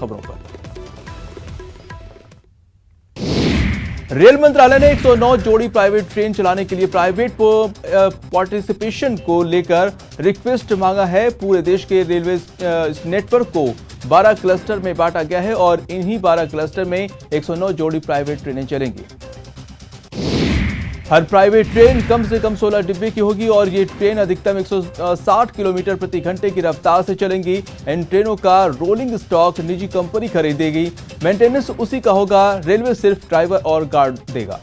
खबरों पर। रेल मंत्रालय ने 109 जोड़ी प्राइवेट ट्रेन चलाने के लिए प्राइवेट पार्टिसिपेशन को लेकर रिक्वेस्ट मांगा है। पूरे देश के रेलवे नेटवर्क को 12 क्लस्टर में बांटा गया है और इन्हीं 12 क्लस्टर में 109 जोड़ी प्राइवेट ट्रेनें चलेंगी। हर प्राइवेट ट्रेन कम से कम 16 डिब्बे की होगी और ये ट्रेन अधिकतम 160 किलोमीटर प्रति घंटे की रफ्तार से चलेंगी। इन ट्रेनों का रोलिंग स्टॉक निजी कंपनी खरीदेगी। मेंटेनेंस उसी का होगा। रेलवे सिर्फ ड्राइवर और गार्ड देगा।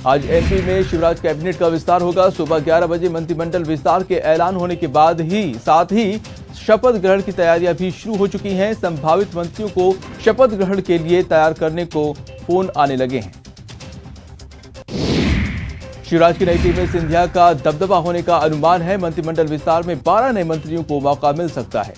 आज एमपी में शिवराज कैबिनेट का विस्तार होगा। सुबह 11 बजे मंत्रिमंडल विस्तार के ऐलान होने के बाद साथ ही शपथ ग्रहण की तैयारियां भी शुरू हो चुकी हैं। संभावित मंत्रियों को शपथ ग्रहण के लिए तैयार करने को फोन आने लगे हैं। शिवराज की नई टीम में सिंधिया का दबदबा होने का अनुमान है। मंत्रिमंडल विस्तार में 12 नए मंत्रियों को मौका मिल सकता है।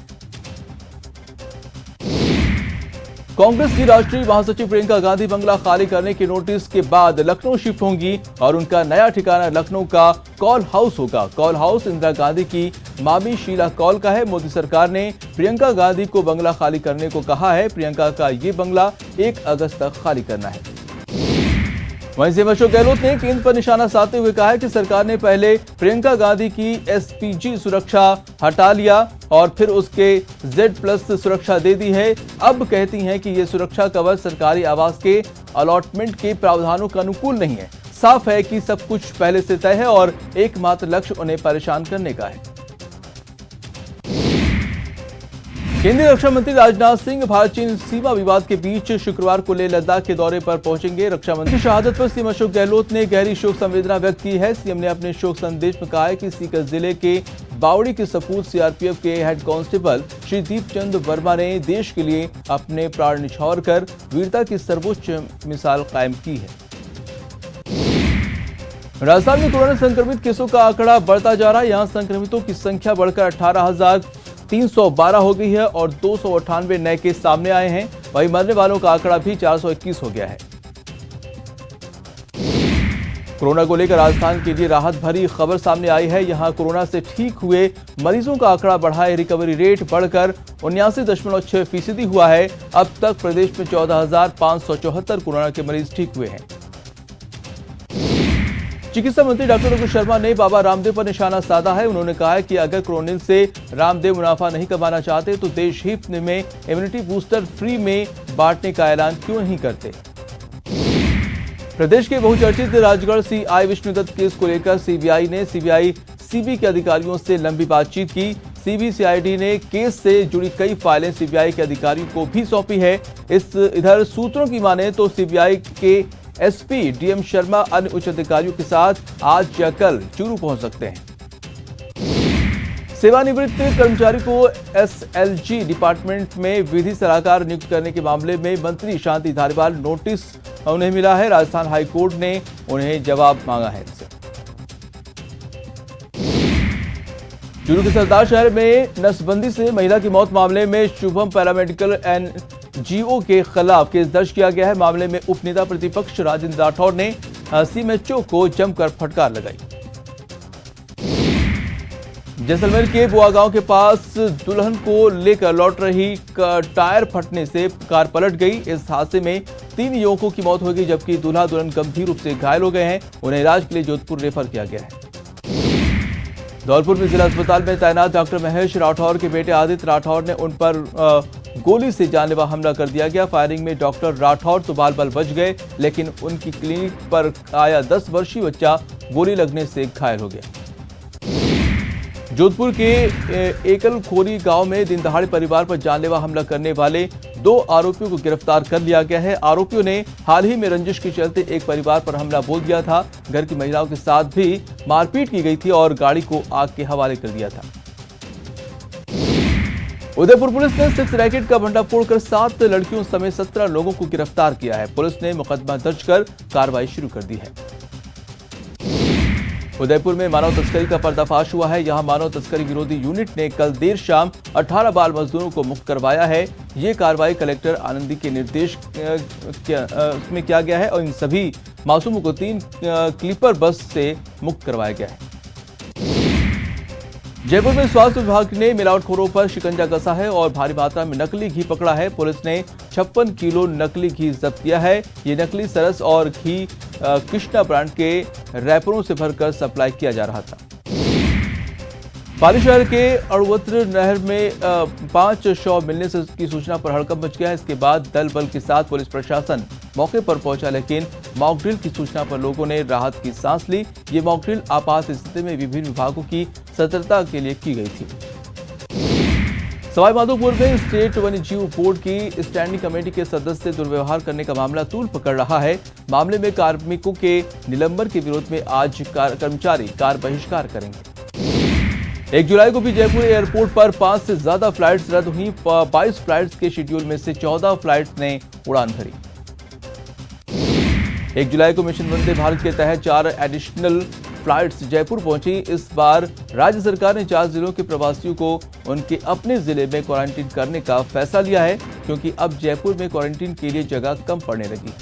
कांग्रेस की राष्ट्रीय महासचिव प्रियंका गांधी बंगला खाली करने के नोटिस के बाद लखनऊ शिफ्ट होंगी और उनका नया ठिकाना लखनऊ का कॉल हाउस होगा। कॉल हाउस इंदिरा गांधी की मामी शीला कौल का है। मोदी सरकार ने प्रियंका गांधी को बंगला खाली करने को कहा है। प्रियंका का ये बंगला 1 अगस्त तक खाली करना है। वहीं सीएम अशोक गहलोत ने केंद्र पर निशाना साधते हुए कहा है कि सरकार ने पहले प्रियंका गांधी की एसपीजी सुरक्षा हटा लिया और फिर उसके Z+ सुरक्षा दे दी है। अब कहती हैं कि ये सुरक्षा कवच सरकारी आवास के अलॉटमेंट के प्रावधानों के अनुकूल नहीं है। साफ है कि सब कुछ पहले से तय है और एकमात्र लक्ष्य उन्हें परेशान करने का है। केंद्रीय रक्षा मंत्री राजनाथ सिंह भारत चीन सीमा विवाद के बीच शुक्रवार को लेह लद्दाख के दौरे पर पहुंचेंगे। रक्षा मंत्री की शहादत पर सीएम अशोक गहलोत ने गहरी शोक संवेदना व्यक्त की है। सीएम ने अपने शोक संदेश में कहा है कि सीकर जिले के बावड़ी के सपूत सीआरपीएफ के हेड कांस्टेबल श्री दीपचंद वर्मा ने देश के लिए अपने प्राण न्यौछावर कर वीरता की सर्वोच्च मिसाल कायम की है। राजस्थान में कोरोना संक्रमित केसों का आंकड़ा बढ़ता जा रहा है। यहां संक्रमितों की संख्या बढ़कर 18,312 हो गई है और 298 नए केस सामने आए हैं। वहीं मरने वालों का आंकड़ा भी 421 हो गया है। कोरोना को लेकर राजस्थान के लिए राहत भरी खबर सामने आई है। यहां कोरोना से ठीक हुए मरीजों का आंकड़ा बढ़ा है। रिकवरी रेट बढ़कर 79.6% हुआ है। अब तक प्रदेश में 14,574 कोरोना के मरीज ठीक हुए हैं। चिकित्सा मंत्री डॉक्टर रघु शर्मा ने बाबा रामदेव पर निशाना साधा है। उन्होंने कहा है कि अगर कोरोना से रामदेव मुनाफा नहीं कमाना चाहते तो देश हित में इम्यूनिटी बूस्टर फ्री में बांटने का ऐलान क्यों नहीं करते। प्रदेश के बहुचर्चित राजगढ़ सीआई विष्णुदत्त केस को लेकर सीबीआई ने सीबी के अधिकारियों से लंबी बातचीत की। सीबीसीआईडी ने केस से जुड़ी कई फाइलें सीबीआई के अधिकारियों को भी सौंपी है। इधर सूत्रों की माने तो सीबीआई के एसपी डीएम शर्मा अन्य उच्च अधिकारियों के साथ आज या कल चूरू पहुंच सकते हैं। सेवानिवृत्त कर्मचारी को एसएलजी डिपार्टमेंट में विधि सलाहकार नियुक्त करने के मामले में मंत्री शांति धारीवाल नोटिस उन्हें मिला है। राजस्थान हाईकोर्ट ने उन्हें जवाब मांगा है। चूरू के सरदार शहर में नसबंदी से महिला की मौत मामले में शुभम पैरामेडिकल एनजीओ के खिलाफ केस दर्ज किया गया है। मामले में उपनेता प्रतिपक्ष राजेंद्र राठौर ने सीएमएचओ को जमकर फटकार लगाई। जैसलमेर के बुआ गांव के पास दुल्हन को लेकर लौट रही टायर फटने से कार पलट गई। इस हादसे में 3 युवकों की मौत हो गई जबकि दूल्हा दुल्हन गंभीर रूप से घायल हो गए हैं। उन्हें इलाज के लिए जोधपुर रेफर किया गया है। धौलपुर में जिला अस्पताल में तैनात डॉक्टर महेश राठौर के बेटे आदित्य राठौर ने उन पर गोली से जानलेवा हमला कर दिया गया। फायरिंग में डॉक्टर राठौर तो बाल बाल बच गए, लेकिन उनकी क्लिनिक पर आया 10 वर्षीय बच्चा गोली लगने से घायल हो गया। जोधपुर के एकल खोरी गांव में दिन दहाड़े परिवार पर जानलेवा हमला करने वाले 2 आरोपियों को गिरफ्तार कर लिया गया है। आरोपियों ने हाल ही में रंजिश के चलते एक परिवार पर हमला बोल दिया था। घर की महिलाओं के साथ भी मारपीट की गई थी और गाड़ी को आग के हवाले कर दिया था। उदयपुर पुलिस ने सेक्स रैकेट का भंडाफोड़ कर 7 लड़कियों समेत 17 लोगों को गिरफ्तार किया है। पुलिस ने मुकदमा दर्ज कर कार्रवाई शुरू कर दी है। उदयपुर में मानव तस्करी का पर्दाफाश हुआ है। यहां मानव तस्करी विरोधी यूनिट ने कल देर शाम 18 बाल मजदूरों को मुक्त करवाया है। ये कार्रवाई कलेक्टर आनंदी के निर्देश में किया गया है और इन सभी मासूमों को 3 क्लीपर बस से मुक्त करवाया गया है। जयपुर में स्वास्थ्य विभाग ने मिलावटखोरों पर शिकंजा कसा है और भारी मात्रा में नकली घी पकड़ा है। पुलिस ने 56 किलो नकली घी जब्त किया है। ये नकली सरस और घी कृष्णा ब्रांड के रैपरों से भरकर सप्लाई किया जा रहा था। पाली शहर के अड़वत्र नहर में 5 शव मिलने से की सूचना पर हड़कंप मच गया है। इसके बाद दल बल के साथ पुलिस प्रशासन मौके पर पहुंचा, लेकिन मॉकड्रिल की सूचना पर लोगों ने राहत की सांस ली। ये मॉकड्रिल आपात स्थिति में विभिन्न विभागों की सतर्कता के लिए की गई थी। सवाईमाधोपुर में स्टेट वन्यजीव बोर्ड की स्टैंडिंग कमेटी के सदस्य दुर्व्यवहार करने का मामला तूल पकड़ रहा है। मामले में कार्मिकों के निलंबन के विरोध में आज कर्मचारी कार बहिष्कार करेंगे। 1 जुलाई को भी जयपुर एयरपोर्ट पर 5 से ज्यादा फ्लाइट्स रद्द हुई। 22 फ्लाइट्स के शेड्यूल में से 14 फ्लाइट्स ने उड़ान भरी। 1 जुलाई को मिशन वंदे भारत के तहत 4 एडिशनल फ्लाइट्स जयपुर पहुंची। इस बार राज्य सरकार ने 4 जिलों के प्रवासियों को उनके अपने जिले में क्वारंटीन करने का फैसला लिया है, क्योंकि अब जयपुर में क्वारंटीन के लिए जगह कम पड़ने लगी।